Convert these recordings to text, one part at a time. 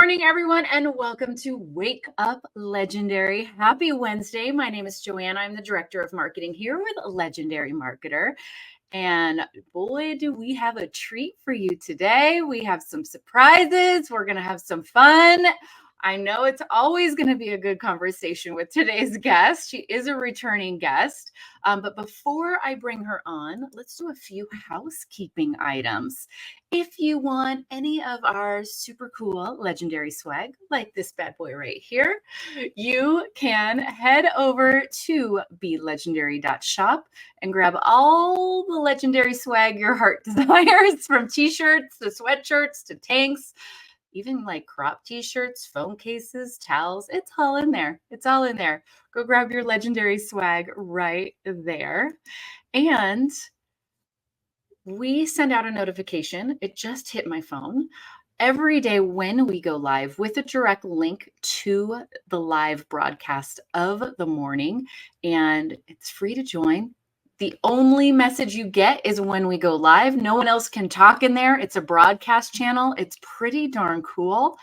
morning, everyone, and welcome to Wake Up Legendary. Happy Wednesday. My name is Joanne. I'm the Director of Marketing here with Legendary Marketer. And boy, do we have a treat for you today. We have some surprises. We're going to have some fun. I know it's always going to be a good conversation with today's guest. She is a returning guest. But before I bring her on, let's do a few housekeeping items. If you want any of our super cool legendary swag, like this bad boy right here, you can head over to belegendary.shop and grab all the legendary swag your heart desires, from t-shirts to sweatshirts to tanks, even like crop t-shirts, phone cases, towels. It's all in there. It's all in there. Go grab your legendary swag right there. And we send out a notification. It just hit my phone every day when we go live with a direct link to the live broadcast of the morning. And it's free to join. The only message you get is when we go live. No one else can talk in there. It's a broadcast channel. It's pretty darn cool.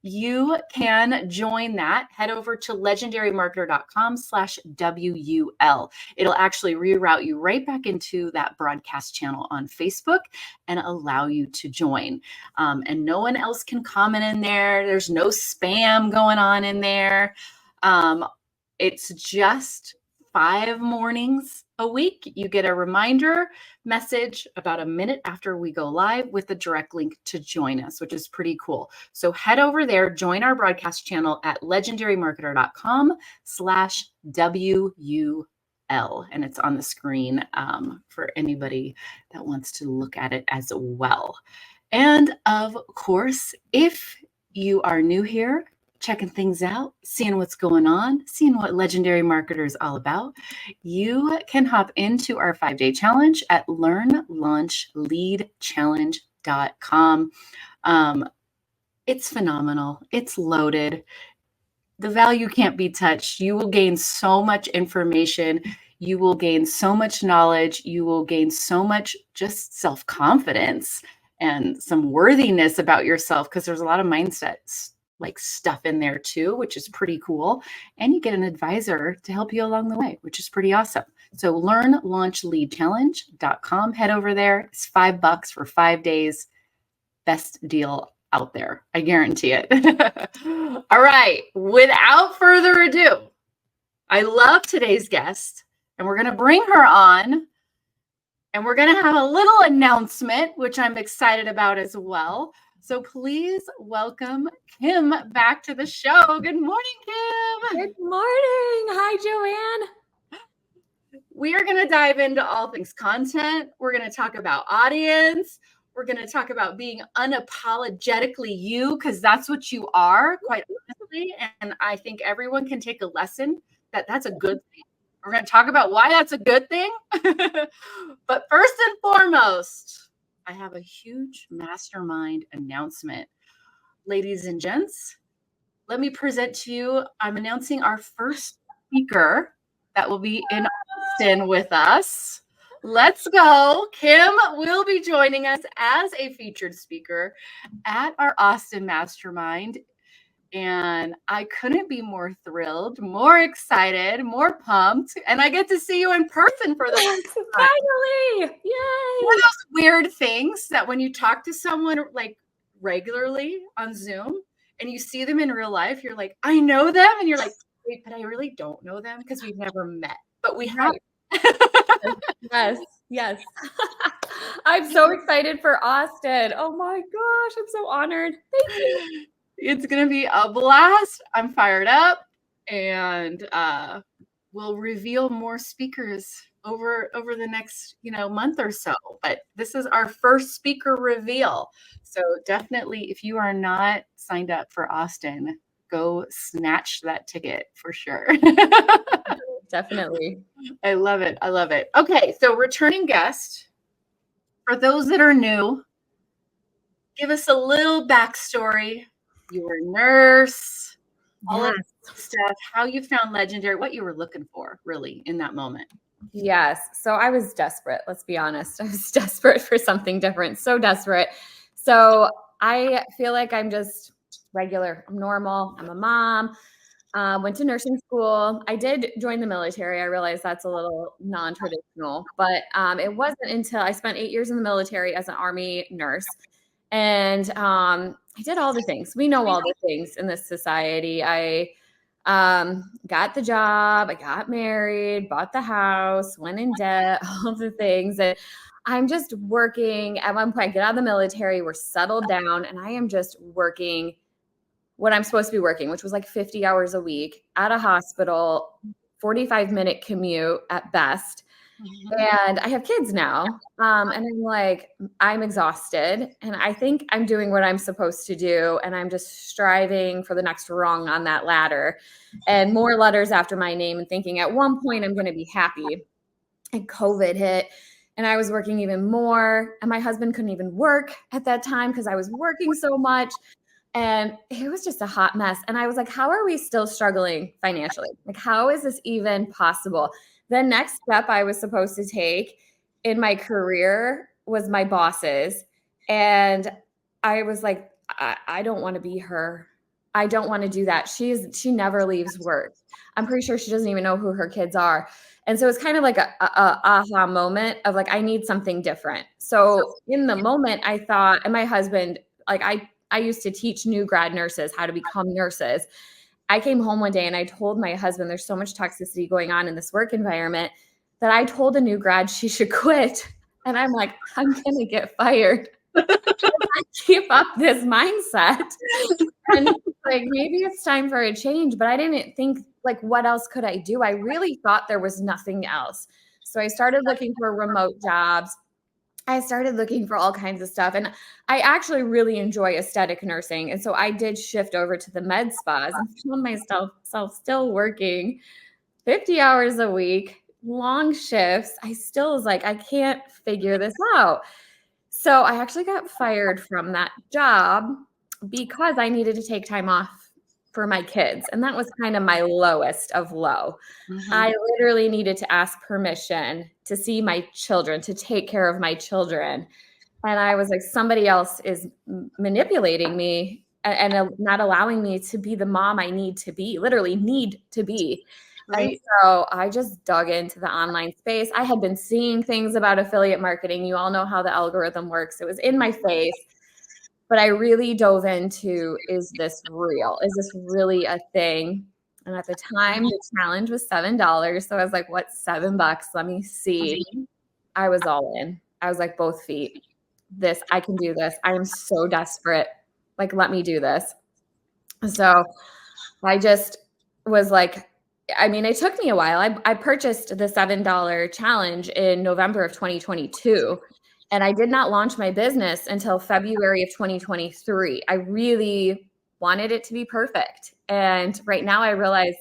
You can join that. Head over to legendarymarketer.com/WUL. It'll actually reroute you right back into that broadcast channel on Facebook and allow you to join. And no one else can comment in there. There's no spam going on in there. It's just 5 mornings a week. You get a reminder message about a minute after we go live with a direct link to join us, which is pretty cool. So head over there, join our broadcast channel at legendarymarketer.com/WUL. And it's on the screen for anybody that wants to look at it as well. And of course, if you are new here, checking things out, seeing what's going on, seeing what Legendary Marketer is all about, you can hop into our 5-day challenge at learnlaunchleadchallenge.com. It's phenomenal. It's loaded. The value can't be touched. You will gain so much information. You will gain so much knowledge. You will gain so much just self-confidence and some worthiness about yourself, because there's a lot of mindsets like stuff in there too, which is pretty cool. And you get an advisor to help you along the way, which is pretty awesome. So learnlaunchleadchallenge.com. Head over there. It's $5 for 5 days. Best deal out there. I guarantee it. All right. Without further ado, I love today's guest, and we're going to bring her on, and we're going to have a little announcement, which I'm excited about as well. So please welcome Kim back to the show. Good morning, Kim. Good morning. Hi, Joanne. We are going to dive into all things content. We're going to talk about audience. We're going to talk about being unapologetically you, because that's what you are, quite honestly. And I think everyone can take a lesson that that's a good thing. We're going to talk about why that's a good thing. But first and foremost, I have a huge mastermind announcement. Ladies and gents, let me present to you, I'm announcing our first speaker that will be in Austin with us. Let's go. Kim will be joining us as a featured speaker at our Austin Mastermind. And I couldn't be more thrilled, more excited, more pumped. And I get to see you in person for the first time. Finally. Yay. One of those weird things that when you talk to someone like regularly on Zoom and you see them in real life, you're like, I know them. And you're like, wait, but I really don't know them because we've never met, but we have. Yes. I'm so excited for Austin. Oh my gosh, I'm so honored. Thank you. It's going to be a blast. I'm fired up, and we'll reveal more speakers over the next, month or so. But this is our first speaker reveal. So definitely, if you are not signed up for Austin, go snatch that ticket for sure. Definitely. I love it. I love it. Okay. So returning guest, for those that are new, give us a little backstory. You were a nurse, all of that stuff, how you found Legendary, what you were looking for really in that moment. Yes. So I was desperate. Let's be honest. I was desperate for something different. So desperate. So I feel like I'm just regular. I'm normal. I'm a mom. Went to nursing school. I did join the military. I realized that's a little non-traditional, but it wasn't until I spent 8 years in the military as an Army nurse. And I did all the things. We know all the things in this society. I got the job, I got married, bought the house, went in debt, all the things. And I'm just working. At one point, I get out of the military, we're settled down, and I am just working what I'm supposed to be working, which was like 50 hours a week at a hospital, 45-minute commute at best. And I have kids now. And I'm like, I'm exhausted. And I think I'm doing what I'm supposed to do. And I'm just striving for the next rung on that ladder and more letters after my name and thinking at one point I'm going to be happy. And COVID hit and I was working even more. And my husband couldn't even work at that time because I was working so much. And it was just a hot mess. And I was like, how are we still struggling financially? Like, how is this even possible? The next step I was supposed to take in my career was my bosses. And I was like, I don't want to be her. I don't want to do that. She never leaves work. I'm pretty sure she doesn't even know who her kids are. And so it's kind of like a aha moment of like, I need something different. So in the moment I thought, and my husband, like I used to teach new grad nurses how to become nurses. I came home one day and I told my husband, there's so much toxicity going on in this work environment that I told a new grad she should quit. And I'm like, I'm going to get fired. I keep up this mindset. And like, maybe it's time for a change, but I didn't think like, what else could I do? I really thought there was nothing else. So I started looking for remote jobs. I started looking for all kinds of stuff. And I actually really enjoy aesthetic nursing. And so I did shift over to the med spas and found myself still working 50 hours a week, long shifts. I still was like, I can't figure this out. So I actually got fired from that job because I needed to take time off for my kids. And that was kind of my lowest of low. Mm-hmm. I literally needed to ask permission to see my children, to take care of my children. And I was like, somebody else is manipulating me and not allowing me to be the mom I need to be, literally need to be. Right. And so I just dug into the online space. I had been seeing things about affiliate marketing. You all know how the algorithm works. It was in my face. But I really dove into, is this real? Is this really a thing? And at the time, the challenge was $7. So I was like, what's $7? Let me see. I was all in. I was like, both feet. I can do this. I am so desperate. Like, let me do this. So I just was like, I mean, it took me a while. I purchased the $7 challenge in November of 2022. And I did not launch my business until February of 2023. I really wanted it to be perfect. And right now I realize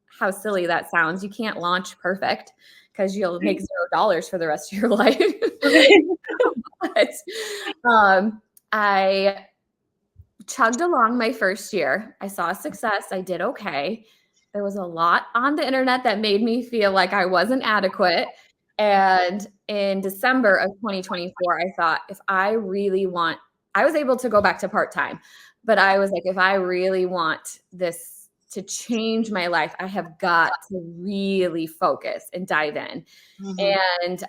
how silly that sounds. You can't launch perfect because you'll make $0 for the rest of your life. But I chugged along my first year. I saw success. I did okay. There was a lot on the internet that made me feel like I wasn't adequate. And in December of 2024, I thought, if I really want, I was able to go back to part-time, but I was like, if I really want this to change my life, I have got to really focus and dive in. Mm-hmm. And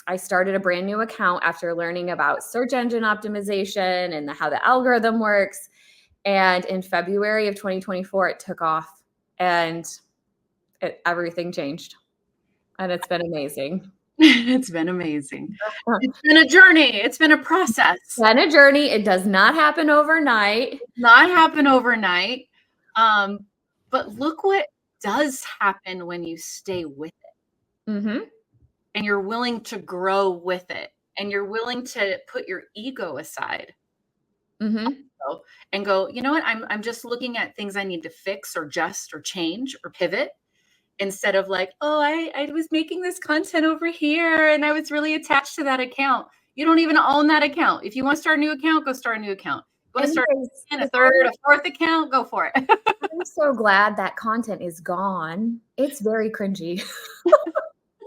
I started a brand new account after learning about search engine optimization and how the algorithm works. And in February of 2024, it took off and everything changed. And it's been amazing. It's been amazing. It's been a journey. It's been a process. It's been a journey. It does not happen overnight. But look what does happen when you stay with it. Mm-hmm. And you're willing to grow with it. And you're willing to put your ego aside. Mm-hmm. And go, you know what? I'm just looking at things I need to fix or adjust or change or pivot. Instead of like, oh, I was making this content over here and I was really attached to that account. You don't even own that account. If you want to start a new account, go start a new account. Go start a third, a fourth account, go for it. I'm so glad that content is gone. It's very cringy.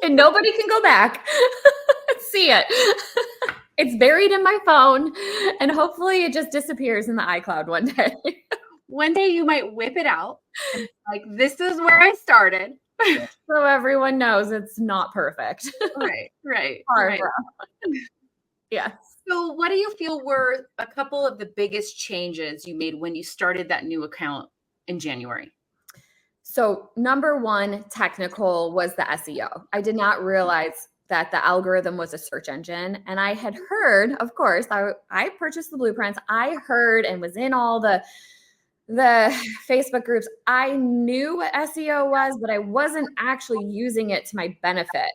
And nobody can go back and see it. It's buried in my phone, and hopefully it just disappears in the iCloud one day. One day you might whip it out and like, this is where I started. So everyone knows it's not perfect. Right. Yeah. So what do you feel were a couple of the biggest changes you made when you started that new account in January? So number one, technical, was the SEO. I did not realize that the algorithm was a search engine. And I had heard, of course, I purchased the blueprints. I heard and was in all the Facebook groups. I knew what SEO was, but I wasn't actually using it to my benefit.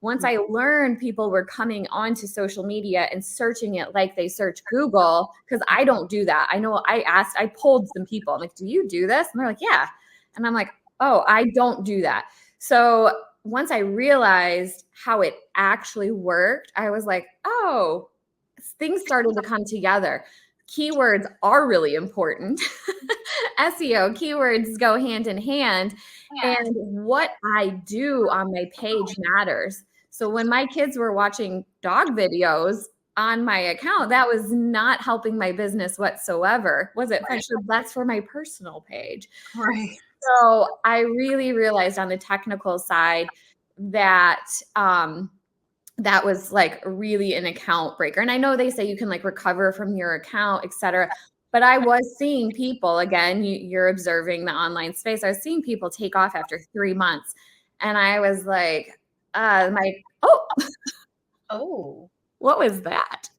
Once I learned people were coming onto social media and searching it like they search Google, because I don't do that. I know I polled some people. I'm like, do you do this? And they're like, yeah. And I'm like, oh, I don't do that. So once I realized how it actually worked, I was like, oh, things started to come together. Keywords are really important. SEO, keywords go hand in hand. Yeah. And what I do on my page matters. So when my kids were watching dog videos on my account, that was not helping my business whatsoever. Was it? Right. Sure, that's for my personal page. Right. So I really realized on the technical side that that was like really an account breaker. And I know they say you can like recover from your account, et cetera. But I was seeing people, again, you're observing the online space. I was seeing people take off after 3 months. And I was like, Oh, what was that?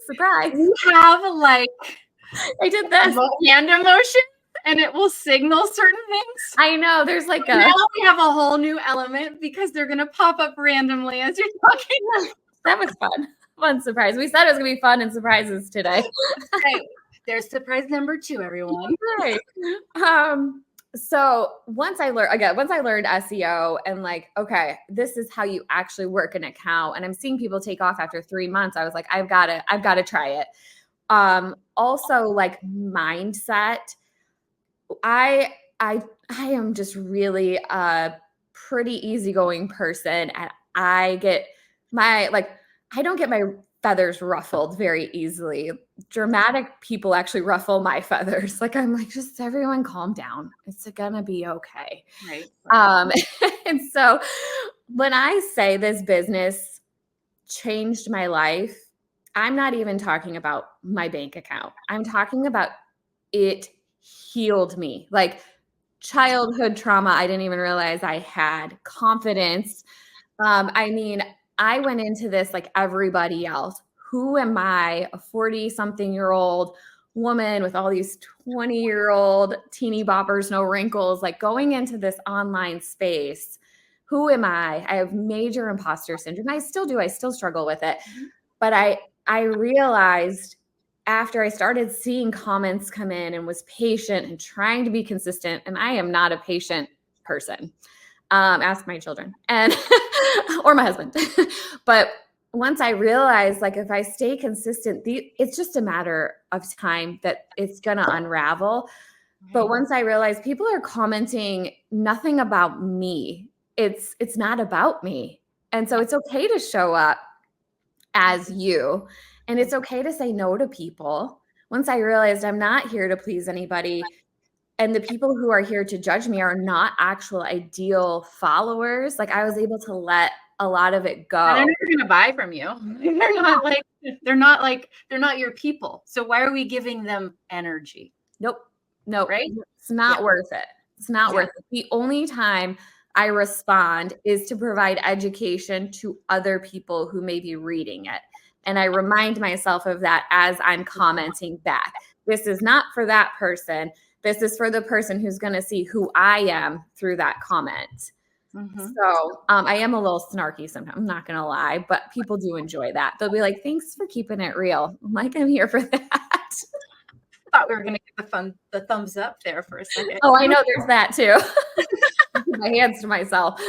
Surprise. you have like I did this. hand emotion and it will signal certain things. I know there's like a, Now we have a whole new element because they're going to pop up randomly as you're talking. that was fun surprise. We said it was gonna be fun and surprises today. Right. There's surprise number 2, everyone. Right. So once I learned SEO and like, okay, this is how you actually work an account. And I'm seeing people take off after 3 months. I was like, I've got to try it. Also like mindset. I am just really a pretty easygoing person. And I don't get my feathers ruffled very easily. Dramatic people actually ruffle my feathers. Like, I'm like, just everyone calm down. It's gonna be okay. Right. And so when I say this business changed my life, I'm not even talking about my bank account. I'm talking about it healed me. Like childhood trauma, I didn't even realize I had. Confidence. I went into this like everybody else. Who am I, a 40-something-year-old woman with all these 20-year-old teeny boppers, no wrinkles, like going into this online space? Who am I? I have major imposter syndrome. I still do. I still struggle with it. But I realized after I started seeing comments come in and was patient and trying to be consistent, and I am not a patient person. Ask my children and or my husband. But once I realized, like, if I stay consistent, it's just a matter of time that it's going to unravel. Right. But once I realized people are commenting nothing about me, it's not about me. And so it's okay to show up as you, and it's okay to say no to people. Once I realized I'm not here to please anybody, and the people who are here to judge me are not actual ideal followers, like I was able to let a lot of it go. And they're never going to buy from you. They're not your people. So why are we giving them energy? Nope. Right? It's not worth it. It's not worth it. The only time I respond is to provide education to other people who may be reading it. And I remind myself of that as I'm commenting back. This is not for that person. This is for the person who's going to see who I am through that comment. Mm-hmm. So I am a little snarky sometimes. I'm not going to lie, but people do enjoy that. They'll be like, thanks for keeping it real. I'm like, I'm here for that. I thought we were going to get the thumbs up there for a second. Oh, I know there's that too. My hands to myself.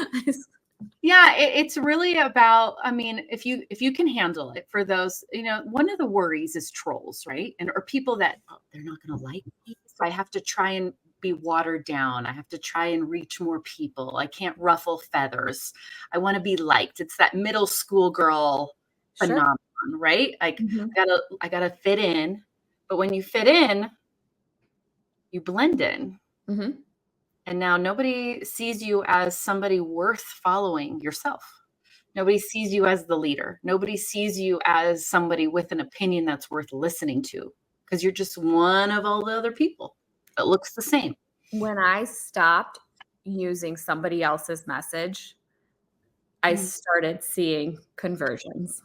Yeah, it's really about, I mean, if you can handle it, for those, one of the worries is trolls, right? Or people that they're not going to like me. So I have to try and be watered down. I have to try and reach more people. I can't ruffle feathers. I want to be liked. It's that middle school girl phenomenon, on, right? Like Mhm. I gotta fit in. But when you fit in, you blend in. Mhm. And now nobody sees you as somebody worth following yourself. Nobody sees you as the leader. Nobody sees you as somebody with an opinion that's worth listening to because you're just one of all the other people that looks the same. When I stopped using somebody else's message, I started seeing conversions.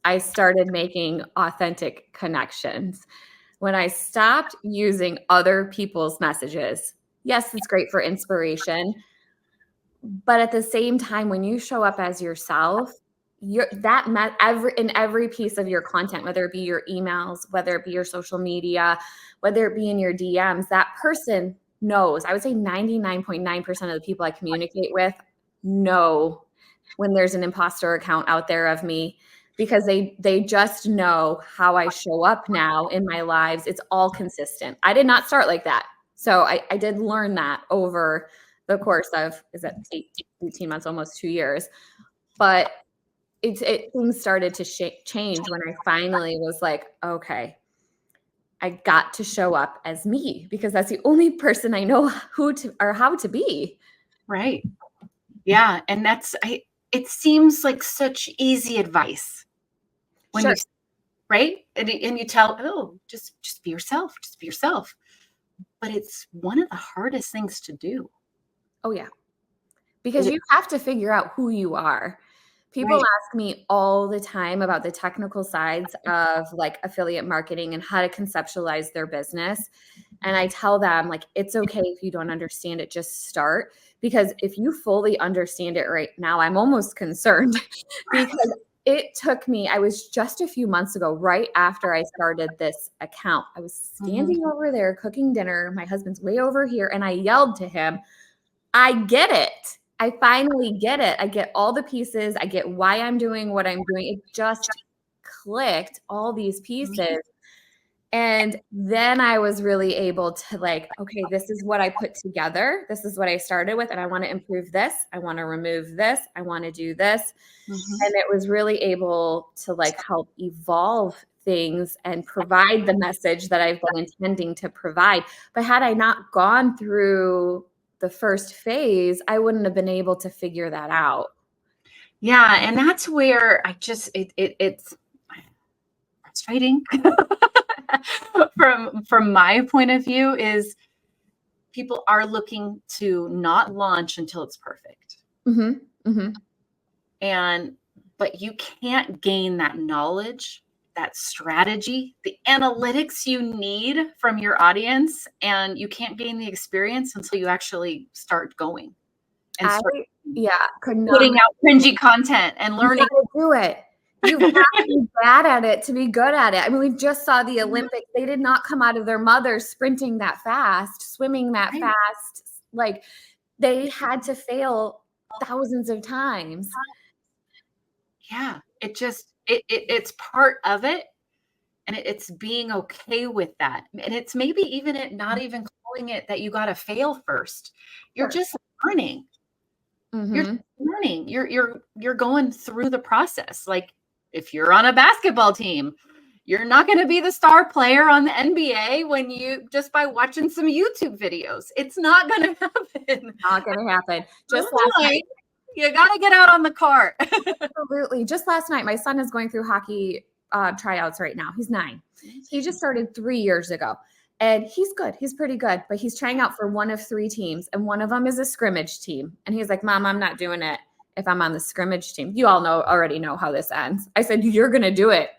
I started making authentic connections. When I stopped using other people's messages, yes, it's great for inspiration, but at the same time, when you show up as yourself, in every piece of your content, whether it be your emails, whether it be your social media, whether it be in your DMs, that person knows. I would say 99.9% of the people I communicate with know when there's an imposter account out there of me, because they just know how I show up now in my lives. It's all consistent. I did not start like that. So I did learn that over the course of, is that 18 months, almost 2 years. But things started to change when I finally was like, okay, I got to show up as me, because that's the only person I know who to or how to be. Right. Yeah. And it seems like such easy advice when Sure. you, right. And you tell, oh, just be yourself, just be yourself. But it's one of the hardest things to do. Oh, yeah. Because you have to figure out who you are. People Right. ask me all the time about the technical sides of like affiliate marketing and how to conceptualize their business. And I tell them, like, it's okay if you don't understand it, just start. Because if you fully understand it right now, I'm almost concerned because it took me, I was just a few months ago, right after I started this account, I was standing over there cooking dinner. My husband's way over here. And I yelled to him, I get it. I finally get it. I get all the pieces. I get why I'm doing what I'm doing. It just clicked, all these pieces. And then I was really able to like, okay, this is what I put together. This is what I started with. And I want to improve this. I want to remove this. I want to do this. And it was really able to like help evolve things and provide the message that I've been intending to provide. But had I not gone through the first phase, I wouldn't have been able to figure that out. Yeah. And that's where it's frustrating from my point of view is people are looking to not launch until it's perfect. But you can't gain that knowledge, that strategy, the analytics you need from your audience, and you can't gain the experience until you actually start going and start Could not putting out cringy content and learning. You gotta do it. You have to be bad at it to be good at it. I mean, we just saw the Olympics. They did not come out of their mothers sprinting that fast, swimming that fast. Like, they had to fail thousands of times. Yeah, it's part of it, and it's being okay with that. And it's maybe even it not even calling it that you got to fail first. You're just learning. You're just learning. You're going through the process. Like if you're on a basketball team, you're not going to be the star player on the NBA when you just by watching some YouTube videos. It's not going to happen. Not going to happen. Just last night, you got to get out on the court. Absolutely. Just last night, my son is going through hockey tryouts right now. He's 9. He just started 3 years ago. And he's good. He's pretty good. But he's trying out for one of 3 teams. And one of them is a scrimmage team. And he's like, Mom, I'm not doing it if I'm on the scrimmage team. You all already know how this ends. I said, you're going to do it.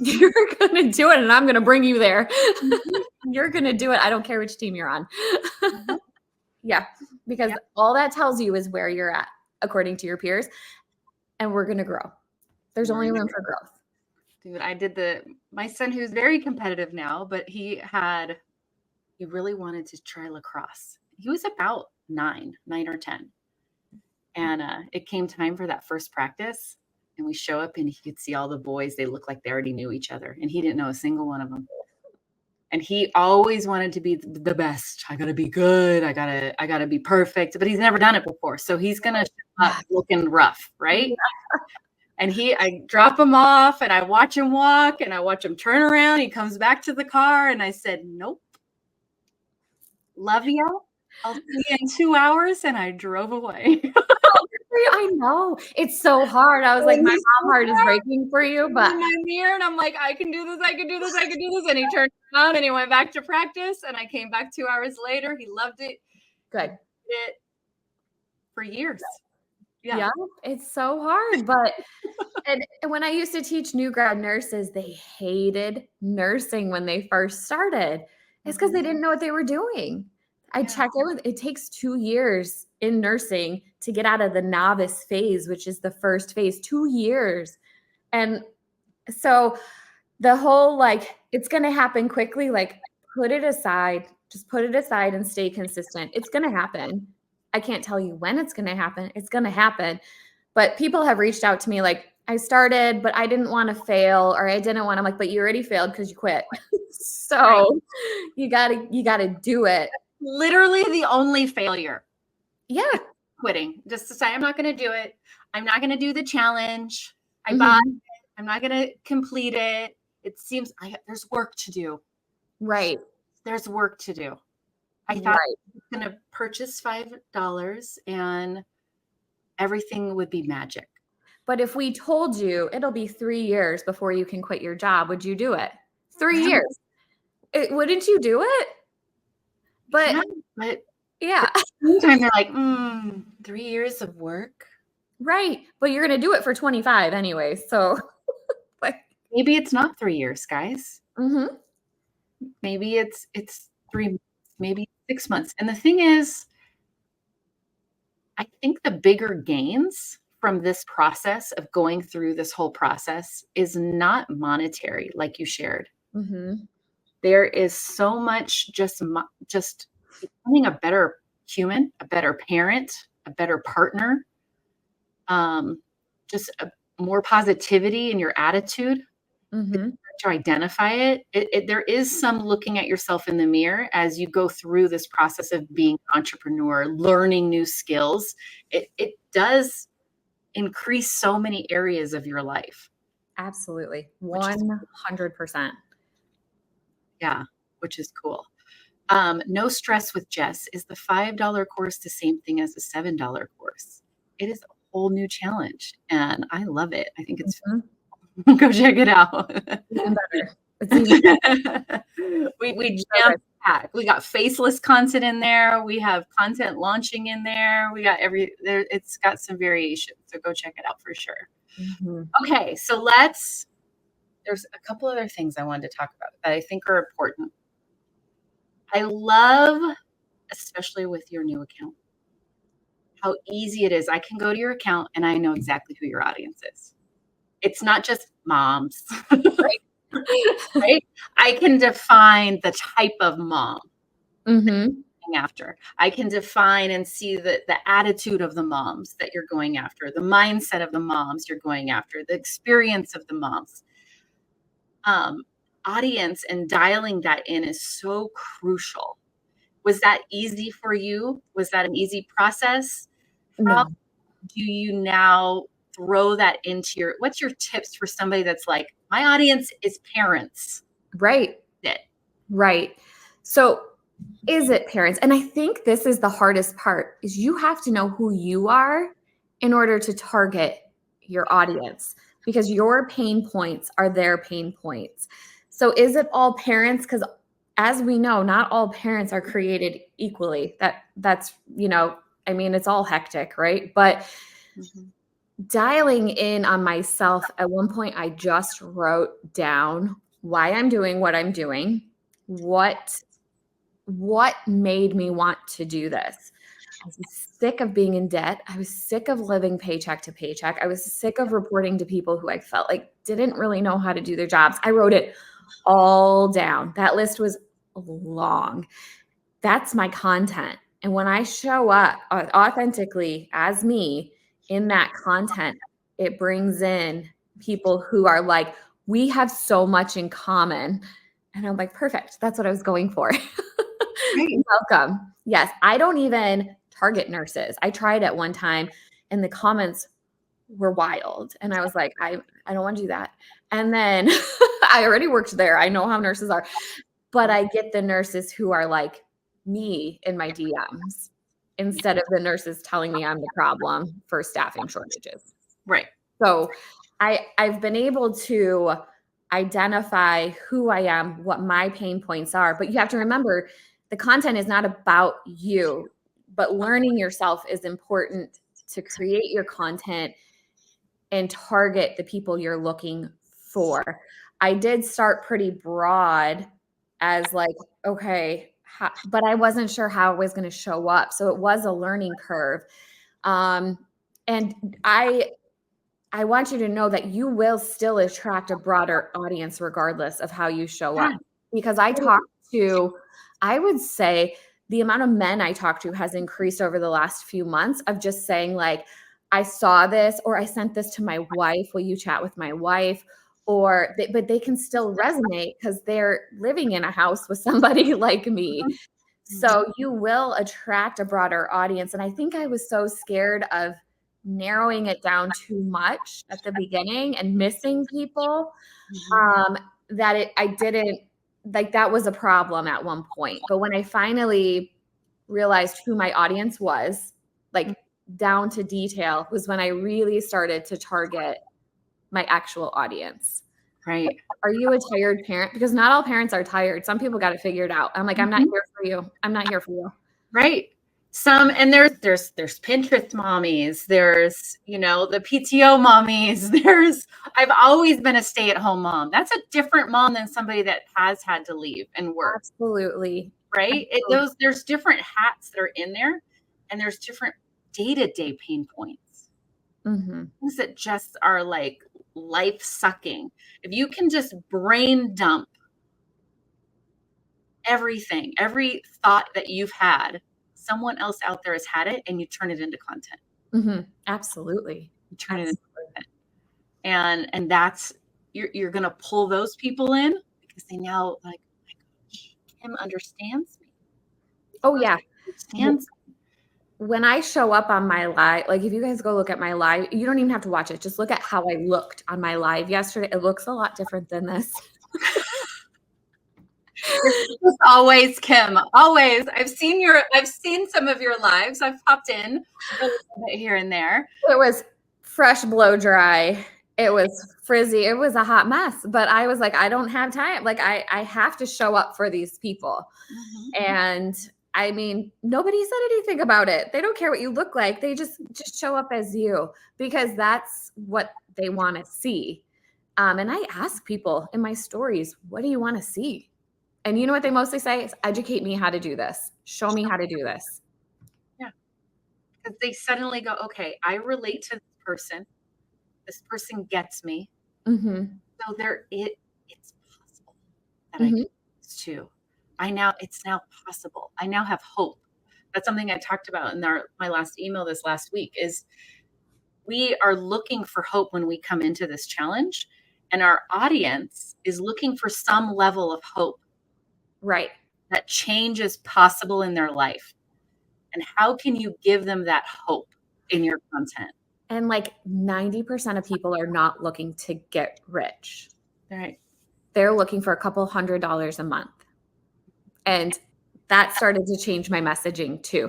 You're going to do it. And I'm going to bring you there. You're going to do it. I don't care which team you're on. Yeah. Because all that tells you is where you're at, according to your peers. And we're going to grow. There's only room for growth. Dude, my son who's very competitive now, but he really wanted to try lacrosse. He was about 9 or 10. And it came time for that first practice. And we show up and he could see all the boys. They looked like they already knew each other. And he didn't know a single one of them. And he always wanted to be the best. I got to be good. I got to be perfect. But he's never done it before. So he's going to show up looking rough, right? And I drop him off and I watch him walk and I watch him turn around. He comes back to the car and I said, nope. Love you. I'll see you in 2 hours. And I drove away. I know. It's so hard. I was like, my mom heart is breaking for you, but in my mirror and I'm like, I can do this. I can do this. I can do this. And he turned around and he went back to practice. And I came back 2 hours later. He loved it. Good. It for years. Yeah, it's so hard. But and when I used to teach new grad nurses, they hated nursing when they first started. It's because they didn't know what they were doing. I check it takes 2 years in nursing to get out of the novice phase, which is the first phase, 2 years. And so the whole, like, it's going to happen quickly, like, put it aside, just put it aside and stay consistent. It's going to happen. I can't tell you when it's going to happen. It's going to happen. But people have reached out to me like, I started, but I didn't want to fail, or I didn't want to. I'm like, but you already failed because you quit. So you gotta do it. Literally the only failure. Yeah. Quitting. Just to say, I'm not going to do it. I'm not going to do the challenge. I bought it. I'm not going to complete it. It seems there's work to do. Right. There's work to do. I thought I was going to purchase $5 and everything would be magic. But if we told you it'll be 3 years before you can quit your job, would you do it? 3 years. Wouldn't you do it? But yeah. Sometimes they're like, 3 years of work. Right. But you're going to do it for 25 anyway. So maybe it's not 3 years, guys. Maybe it's 3 months, maybe 6 months. And the thing is, I think the bigger gains from this process of going through this whole process is not monetary, like you shared. There is so much just becoming a better human, a better parent, a better partner, just more positivity in your attitude. To identify it. There is some looking at yourself in the mirror as you go through this process of being an entrepreneur, learning new skills. It does increase so many areas of your life. Absolutely. 100%. Yeah, which is cool. No Stress with Jess. Is the $5 course the same thing as the $7 course? It is a whole new challenge, and I love it. I think it's fun. Go check it out. Even better. It's even better. We jam pack. We got faceless content in there. We have content launching in there. We got it's got some variation. So go check it out for sure. Okay, so there's a couple other things I wanted to talk about that I think are important. I love, especially with your new account, how easy it is. I can go to your account and I know exactly who your audience is. It's not just moms, right? I can define the type of mom after. I can define and see the attitude of the moms that you're going after, the mindset of the moms you're going after, the experience of the moms. Audience and dialing that in is so crucial. Was that easy for you? Was that an easy process? How do you now throw that into what's your tips for somebody that's like, my audience is parents? Right. Right. So is it parents? And I think this is the hardest part, is you have to know who you are in order to target your audience, because your pain points are their pain points. So is it all parents? Because as we know, not all parents are created equally. That's, I mean, it's all hectic, right? But dialing in on myself, at one point, I just wrote down why I'm doing what I'm doing, what made me want to do this. I was sick of being in debt. I was sick of living paycheck to paycheck. I was sick of reporting to people who I felt like didn't really know how to do their jobs. I wrote it all down. That list was long. That's my content. And when I show up authentically as me in that content, it brings in people who are like, we have so much in common. And I'm like, perfect. That's what I was going for. Welcome. Yes. I don't even target nurses. I tried at one time, and the comments were wild. And I was like, I don't want to do that. And then I already worked there. I know how nurses are, but I get the nurses who are like me in my DMs instead of the nurses telling me I'm the problem for staffing shortages. Right. So I've been able to identify who I am, what my pain points are, but you have to remember the content is not about you, but learning yourself is important to create your content and target the people you're looking for. I did start pretty broad as like, okay, but I wasn't sure how it was going to show up. So it was a learning curve. And I want you to know that you will still attract a broader audience regardless of how you show up. Because I would say the amount of men I talk to has increased over the last few months of just saying like, I saw this, or I sent this to my wife. Will you chat with my wife? But they can still resonate because they're living in a house with somebody like me. So you will attract a broader audience. And I think I was so scared of narrowing it down too much at the beginning and missing people that I didn't like, that was a problem at one point. But when I finally realized who my audience was, like down to detail, was when I really started to target my actual audience. Right. Are you a tired parent? Because not all parents are tired. Some people got it figured out. I'm like, I'm not here for you. I'm not here for you. Right. And there's Pinterest mommies. There's, the PTO mommies. I've always been a stay-at-home mom. That's a different mom than somebody that has had to leave and work. Absolutely. Right. There's different hats that are in there, and there's different day-to-day pain points. Things that just are like life sucking. If you can just brain dump everything, every thought that you've had, someone else out there has had it, and you turn it into content. Absolutely. You turn it into content. And that's, you're going to pull those people in because they now like, oh my gosh, Kim understands me. Oh yeah. Understands me. When I show up on my live, like if you guys go look at my live, you don't even have to watch it. Just look at how I looked on my live yesterday. It looks a lot different than this. It's always Kim. Always. I've seen some of your lives. I've popped in a little bit here and there. It was fresh blow dry. It was frizzy. It was a hot mess. But I was like, I don't have time. Like I have to show up for these people. And I mean, nobody said anything about it. They don't care what you look like. They just show up as you because that's what they want to see. And I ask people in my stories, what do you want to see? And you know what they mostly say is educate me how to do this. Show me how to do this. Yeah. Because they suddenly go, okay, I relate to this person. This person gets me. So it's possible that I can do this too. It's now possible. I now have hope. That's something I talked about in my last email this last week is we are looking for hope when we come into this challenge, and our audience is looking for some level of hope. Right. That change is possible in their life. And how can you give them that hope in your content? And like 90% of people are not looking to get rich. Right. They're looking for a couple $100s a month. And that started to change my messaging too.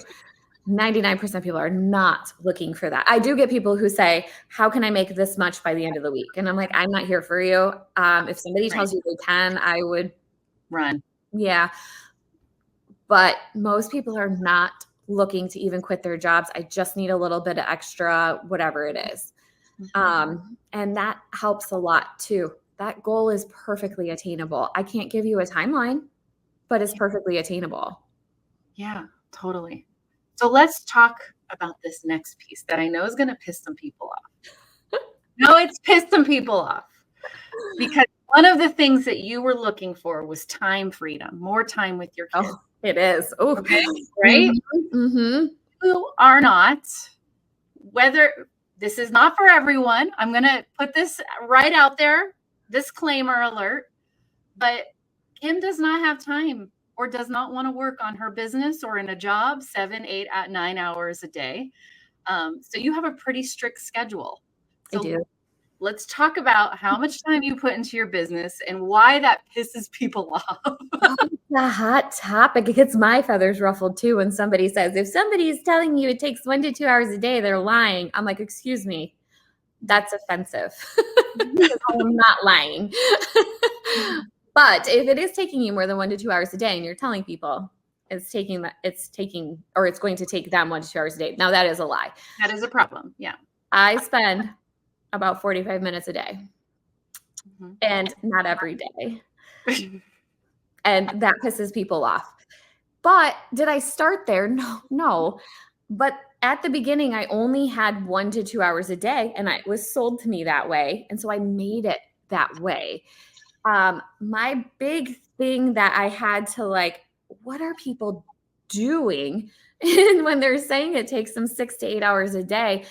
99% of people are not looking for that. I do get people who say, how can I make this much by the end of the week? And I'm like, I'm not here for you. If somebody tells you they can, I would run. Yeah. But most people are not looking to even quit their jobs. I just need a little bit of extra, whatever it is. And that helps a lot too. That goal is perfectly attainable. I can't give you a timeline, but it's perfectly attainable. Yeah, totally. So let's talk about this next piece that I know is going to piss some people off. No, it's pissed some people off because one of the things that you were looking for was time freedom, more time with your kids. Oh, it is. Oh, okay. Right? Who are not, whether this is not for everyone. I'm going to put this right out there. Disclaimer alert. But Kim does not have time or does not want to work on her business or in a job 7, 8, 9 hours a day. So you have a pretty strict schedule. So I do. let's talk about how much time you put into your business and why that pisses people off. Oh, it's a hot topic. It gets my feathers ruffled too when somebody says, if somebody is telling you it takes 1 to 2 hours a day, they're lying. I'm like, excuse me, that's offensive. Because I'm not lying. But if it is taking you more than 1 to 2 hours a day and you're telling people it's going to take them 1 to 2 hours a day, now that is a lie. That is a problem. Yeah. I spend about 45 minutes a day, and not every day. And that pisses people off. But did I start there? No. But at the beginning, I only had 1 to 2 hours a day, and it was sold to me that way. And so I made it that way. My big thing that I had to what are people doing? And when they're saying it takes them 6 to 8 hours a day,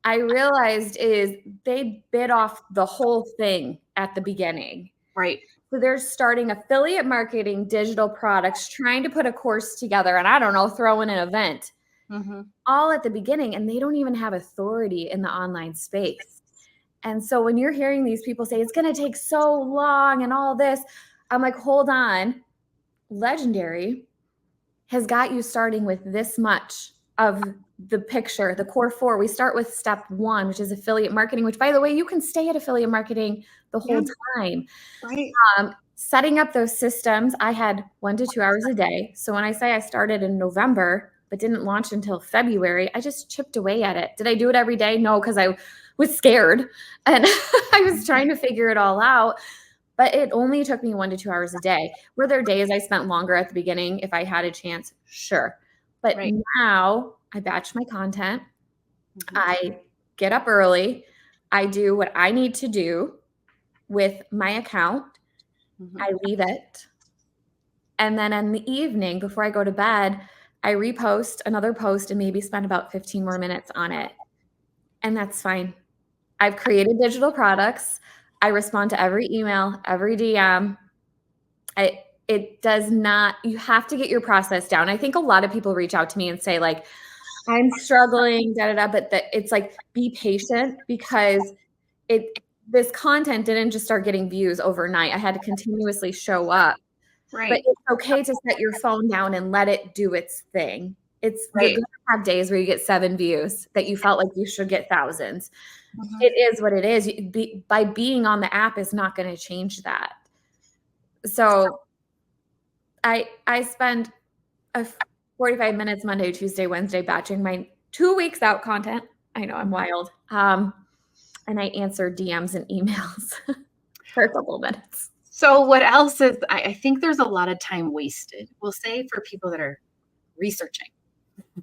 I realized is they bit off the whole thing at the beginning. Right. So they're starting affiliate marketing, digital products, trying to put a course together, and I don't know, throw in an event, all at the beginning, and they don't even have authority in the online space. And so when you're hearing these people say it's going to take so long and all this, I'm like, hold on. Legendary has got you starting with this much of the picture, the core 4. We start with step 1, which is affiliate marketing, which, by the way, you can stay at affiliate marketing the whole time. Right. Setting up those systems, I had 1 to 2 hours a day. So when I say I started in November, but didn't launch until February, I just chipped away at it. Did I do it every day? No, because I was scared and I was trying to figure it all out. But it only took me 1 to 2 hours a day. Were there days I spent longer at the beginning if I had a chance? Sure. But now I batch my content. I get up early. I do what I need to do with my account. I leave it. And then in the evening, before I go to bed, I repost another post and maybe spend about 15 more minutes on it. And that's fine. I've created digital products. I respond to every email, every DM. It does not, you have to get your process down. I think a lot of people reach out to me and say I'm struggling, but it's be patient, because this content didn't just start getting views overnight. I had to continuously show up. Right. But it's okay to set your phone down and let it do its thing. You're going to have days where you get 7 views that you felt like you should get thousands. It is what it is. By being on the app is not going to change that. So I spend 45 minutes Monday, Tuesday, Wednesday batching my 2 weeks out content. I know I'm wild. And I answer DMs and emails for a couple of minutes. So what else is, I think there's a lot of time wasted, we'll say, for people that are researching.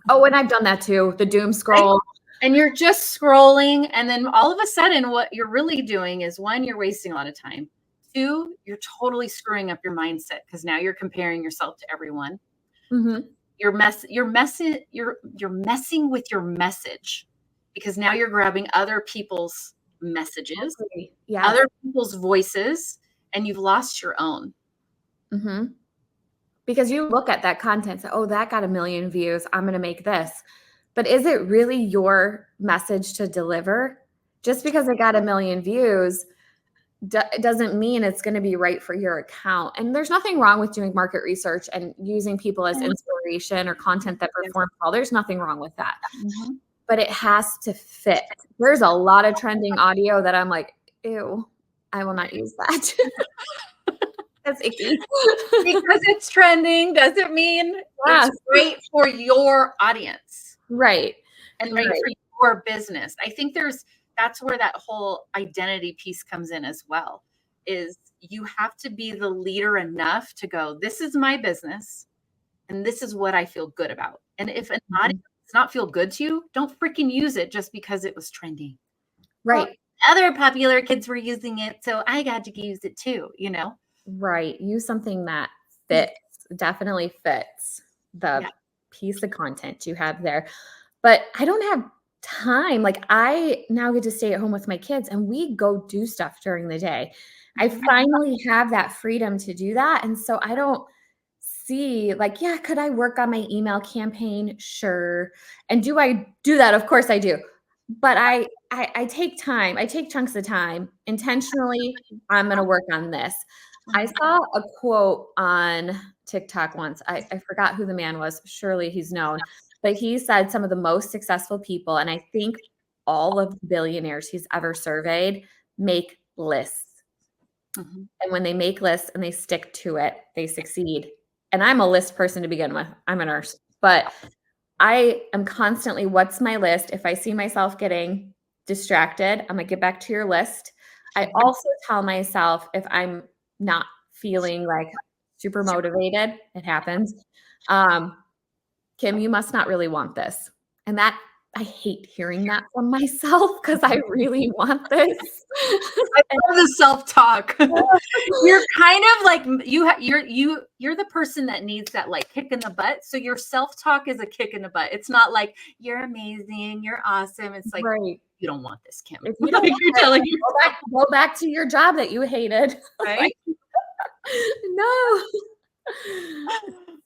Oh, and I've done that too. The doom scroll. Right? And you're just scrolling. And then all of a sudden what you're really doing is, 1, you're wasting a lot of time. 2, you're totally screwing up your mindset, because now you're comparing yourself to everyone. You're messing with your message, because now you're grabbing other people's messages, other people's voices, and you've lost your own. Because you look at that content and say, oh, that got 1 million views, I'm going to make this. But is it really your message to deliver? Just because it got 1 million views doesn't mean it's going to be right for your account. And there's nothing wrong with doing market research and using people as inspiration or content that performs well. There's nothing wrong with that. But it has to fit. There's a lot of trending audio that I'm like, ew, I will not use that. That's icky. Because it's trending doesn't mean it's great for your audience. Right. And right for your business. I think that's where that whole identity piece comes in as well, is you have to be the leader enough to go, this is my business and this is what I feel good about. And if an audience does not feel good to you, don't freaking use it just because it was trending. Right. Well, other popular kids were using it, so I got to use it too, Right. Use something that definitely fits the piece of content you have there. But I don't have time. I now get to stay at home with my kids and we go do stuff during the day. I finally have that freedom to do that. And so I don't see could I work on my email campaign? Sure. And do I do that? Of course I do. but I take time. I take chunks of time intentionally. I'm going to work on this. I saw a quote on TikTok once. I forgot who the man was. Surely he's known, but he said some of the most successful people, and I think all of the billionaires he's ever surveyed make lists. Mhm. And when they make lists and they stick to it, they succeed. And I'm a list person to begin with. I'm a nurse, but I am constantly, what's my list? If I see myself getting distracted, I'm gonna get back to your list. I also tell myself if I'm not feeling like super motivated, it happens. Kim, you must not really want this. And that I hate hearing that from myself because I really want this. I love the self-talk. You're kind of like you're the person that needs that like kick in the butt. So your self-talk is a kick in the butt. It's not like you're amazing, you're awesome. It's like Right. you don't want this, Kim. If you don't Like want you're it, telling you, go back to your job that you hated. right? No.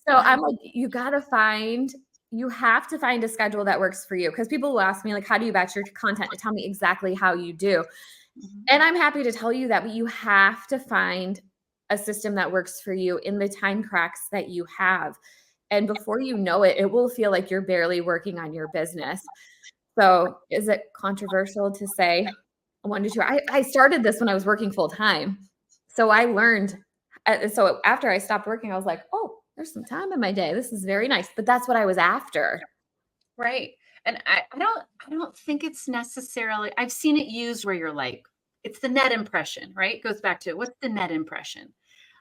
So I'm like, you have to find a schedule that works for you. Because people will ask me, like, how do you batch your content? To tell me exactly how you do. And I'm happy to tell you that, but you have to find a system that works for you in the time cracks that you have. And before you know it, it will feel like you're barely working on your business. So is it controversial to say 1 to 2? I started this when I was working full time. So I learned. So after I stopped working, I was like, oh, there's some time in my day. This is very nice. But that's what I was after. Right. And I don't think it's necessarily, I've seen it used where you're like, it's the net impression, right? It goes back to what's the net impression?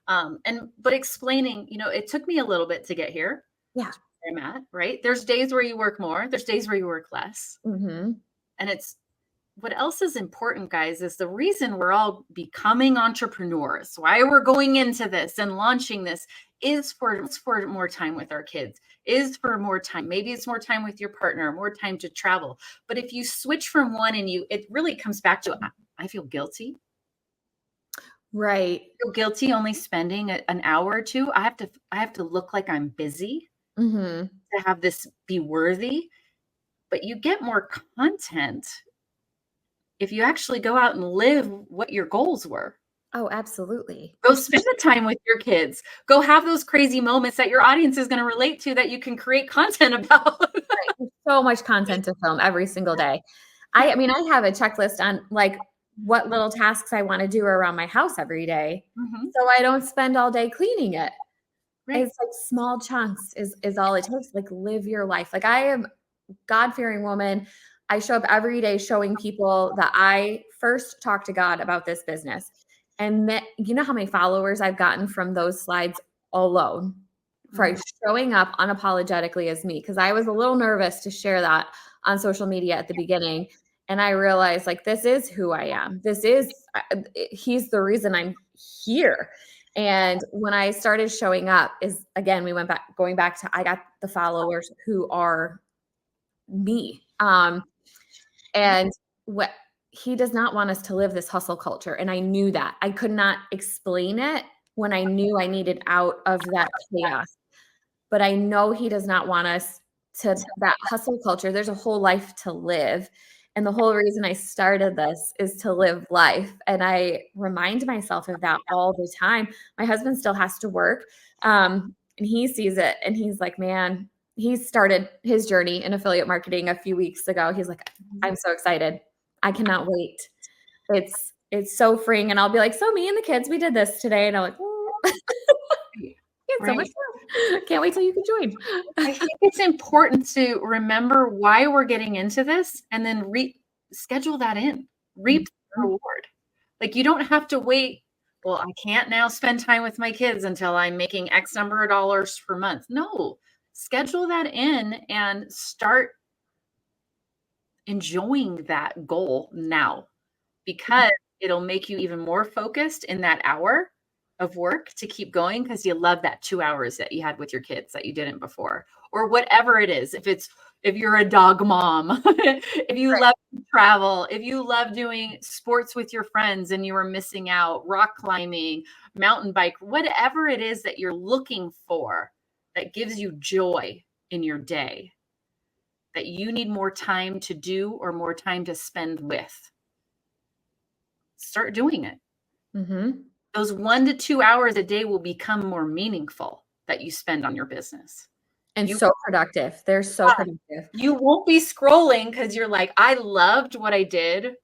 But explaining, it took me a little bit to get here. Yeah. Where I'm at, right? There's days where you work more, there's days where you work less. Mm-hmm. And it's what else is important, guys, is the reason we're all becoming entrepreneurs, why we're going into this and launching this is for more time with our kids, is for more time. Maybe it's more time with your partner, more time to travel. But if you switch from one it really comes back to, I feel guilty. Right. I feel guilty only spending an hour or two. I have to look like I'm busy Mm-hmm. to have this be worthy. But you get more content if you actually go out and live what your goals were. Oh, absolutely. Go spend the time with your kids. Go have those crazy moments that your audience is going to relate to that you can create content about. Right. So much content to film every single day. I mean, I have a checklist on like what little tasks I want to do around my house every day. Mhm. So I don't spend all day cleaning it. Right. It's like small chunks is all it takes. Like live your life. Like I am a God-fearing woman. I show up every day showing people that I first talked to God about this business. And that, you know how many followers I've gotten from those slides alone for showing up unapologetically as me? Because I was a little nervous to share that on social media at the beginning. And I realized like, this is who I am. He's the reason I'm here. And when I started showing up is again, going back to, I got the followers who are me. And what he does not want us to live this hustle culture. And I knew that. I could not explain it when I knew I needed out of that chaos. But I know he does not want us to that hustle culture. There's a whole life to live. And the whole reason I started this is to live life. And I remind myself of that all the time. My husband still has to work. And he sees it and he's like, man, he started his journey in affiliate marketing a few weeks ago. He's like, I'm so excited. I cannot wait. It's so freeing. And I'll be like, so me and the kids, we did this today. And I'm like, it's so much fun. Can't wait till you can join. I think it's important to remember why we're getting into this and then schedule that in, reap the reward. Like you don't have to wait. Well, I can't now spend time with my kids until I'm making X number of dollars per month. No, schedule that in and start enjoying that goal now because it'll make you even more focused in that hour of work to keep going because you love that 2 hours that you had with your kids that you didn't before or whatever it is. If you're a dog mom, if you love to travel, if you love doing sports with your friends and you were missing out, rock climbing, mountain bike, whatever it is that you're looking for that gives you joy in your day, that you need more time to do or more time to spend with, start doing it. Those 1 to 2 hours a day will become more meaningful that you spend on your business. And so productive. They're so productive. You won't be scrolling because you're like, I loved what I did,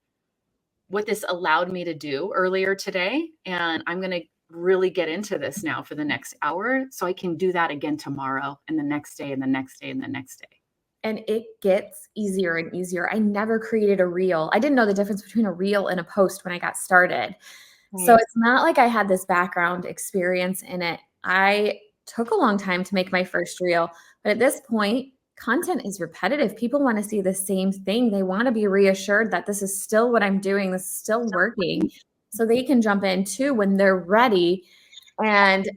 what this allowed me to do earlier today. And I'm going to really get into this now for the next hour so I can do that again tomorrow and the next day and the next day and the next day. And it gets easier and easier. I never created a reel. I didn't know the difference between a reel and a post when I got started. Right. So it's not like I had this background experience in it. I took a long time to make my first reel, but at this point, content is repetitive. People want to see the same thing. They want to be reassured that this is still what I'm doing. This is still working. So they can jump in too when they're ready. And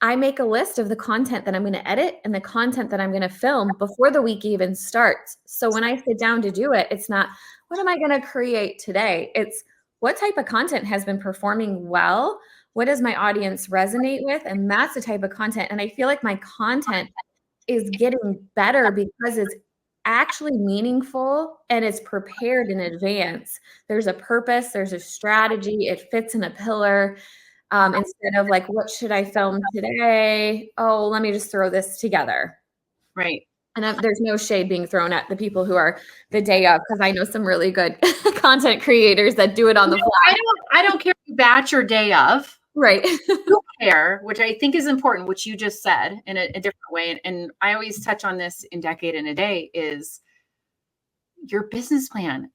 I make a list of the content that I'm going to edit and the content that I'm going to film before the week even starts. So when I sit down to do it, it's not, what am I going to create today? It's what type of content has been performing well? What does my audience resonate with? And that's the type of content. And I feel like my content is getting better because it's actually meaningful and it's prepared in advance. There's a purpose, there's a strategy, it fits in a pillar. Instead of like, what should I film today? Oh, let me just throw this together. Right. And there's no shade being thrown at the people who are the day of, because I know some really good content creators that do it on the fly. I don't care if you batch or day of. Right. You care, which I think is important, which you just said in a different way. And I always touch on this in Decade in a Day is your business plan.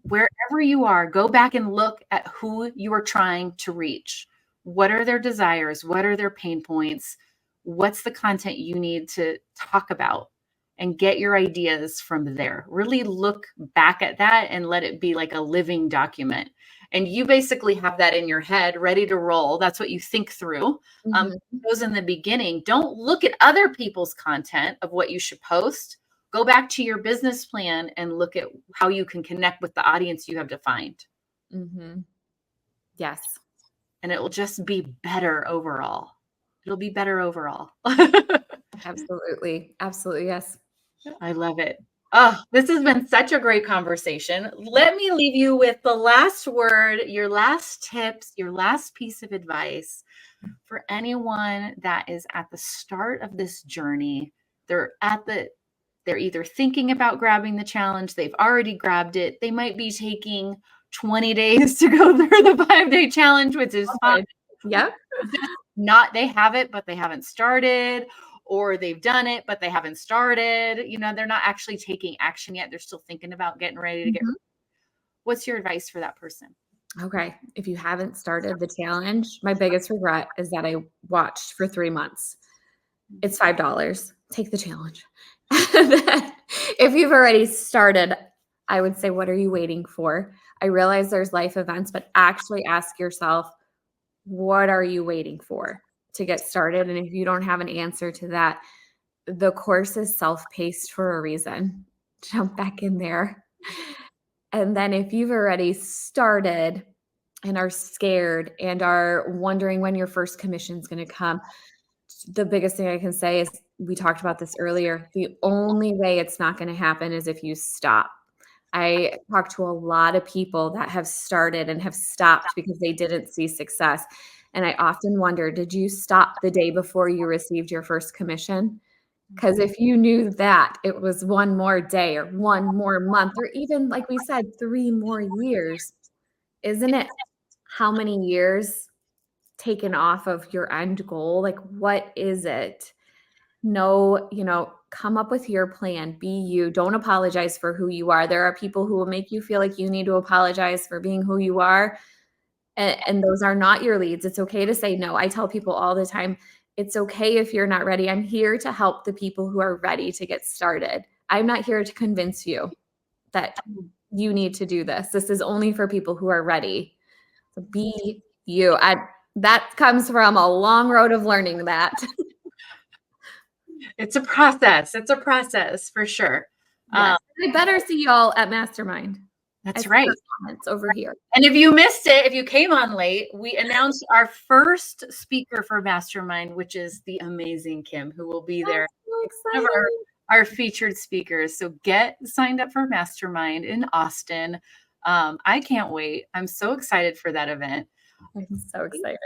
Wherever you are, go back and look at who you are trying to reach. What are their desires? What are their pain points? What's the content you need to talk about? And get your ideas from there. Really look back at that and let it be like a living document. And you basically have that in your head, ready to roll. That's what you think through. Those in the beginning. Don't look at other people's content of what you should post. Go back to your business plan and look at how you can connect with the audience you have defined. Yes. And it will just be better overall. It'll be better overall. Absolutely. Absolutely. Yes. I love it. Oh, this has been such a great conversation. Let me leave you with the last word, your last tips, your last piece of advice for anyone that is at the start of this journey. They're either thinking about grabbing the challenge, they've already grabbed it. They might be taking 20 days to go through the 5-day challenge, which is fine. Yeah. They have it, but they haven't started, or they've done it, but they haven't started. They're not actually taking action yet. They're still thinking about getting ready to get ready. What's your advice for that person? Okay. If you haven't started the challenge, my biggest regret is that I watched for 3 months. It's $5. Take the challenge. If you've already started, I would say, what are you waiting for? I realize there's life events, but actually ask yourself, what are you waiting for to get started? And if you don't have an answer to that, the course is self-paced for a reason. Jump back in there. And then if you've already started and are scared and are wondering when your first commission is going to come, the biggest thing I can say is, we talked about this earlier, the only way it's not going to happen is if you stop. I talked to a lot of people that have started and have stopped because they didn't see success. And I often wonder, did you stop the day before you received your first commission? Because if you knew that it was one more day or one more month, or even, like we said, 3 more years, isn't it how many years taken off of your end goal? Like, what is it? No, come up with your plan. Be you. Don't apologize for who you are. There are people who will make you feel like you need to apologize for being who you are. And those are not your leads. It's okay to say no. I tell people all the time, it's okay if you're not ready. I'm here to help the people who are ready to get started. I'm not here to convince you that you need to do this. This is only for people who are ready. So be you. That comes from a long road of learning that. It's a process. It's a process for sure. Yes. I better see y'all at Mastermind. That's right. Comments over here. And if you missed it, if you came on late, we announced our first speaker for Mastermind, which is the amazing Kim, who will be there. So excited. our featured speakers. So get signed up for Mastermind in Austin. I can't wait. I'm so excited for that event. I'm so excited.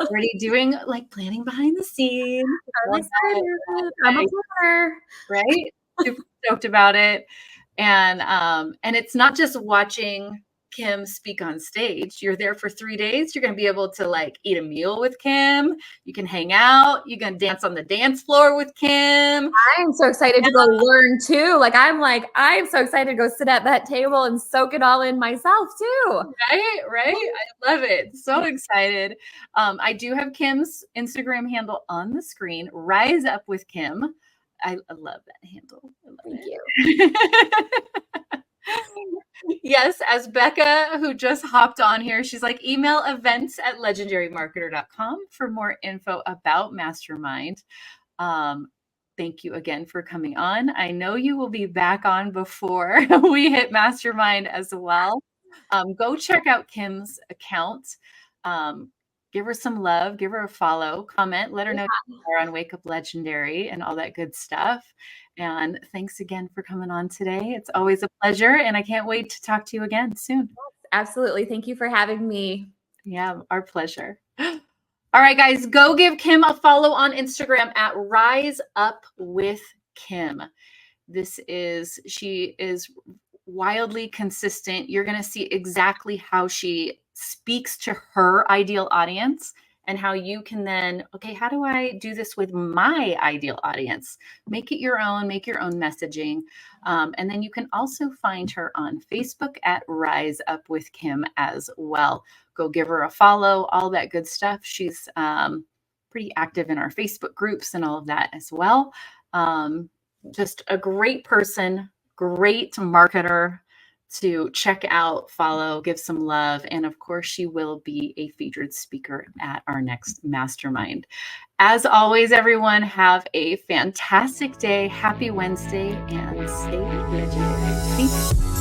Already doing like planning behind the scenes. I'm excited. I'm a planner. Right? Super stoked about it. And it's not just watching Kim speak on stage. You're there for 3 days. You're going to be able to like eat a meal with Kim. You can hang out. You can dance on the dance floor with Kim. I'm so excited to go learn too. I'm so excited to go sit at that table and soak it all in myself too. Right. I love it. So excited. I do have Kim's Instagram handle on the screen. Rise Up with Kim. I love that handle. Thank you. Yes, as Becca, who just hopped on here, she's like, email events@legendarymarketer.com for more info about Mastermind. Thank you again for coming on. I know you will be back on before we hit Mastermind as well. Go check out Kim's account. Give her some love, give her a follow, comment, let her know you're on Wake Up Legendary and all that good stuff. And thanks again for coming on today. It's always a pleasure, and I can't wait to talk to you again soon. Absolutely. Thank you for having me. Yeah, our pleasure. All right, guys, go give Kim a follow on Instagram at Rise Up with Kim. She is wildly consistent. You're going to see exactly how she speaks to her ideal audience and how you can then, okay, how do I do this with my ideal audience? Make it your own, make your own messaging. And then you can also find her on Facebook at Rise Up with Kim as well. Go give her a follow, all that good stuff. She's pretty active in our Facebook groups and all of that as well. Just a great person, great marketer to check out, follow, give some love. And of course, she will be a featured speaker at our next Mastermind. As always, everyone, have a fantastic day. Happy Wednesday and stay legendary. Peace.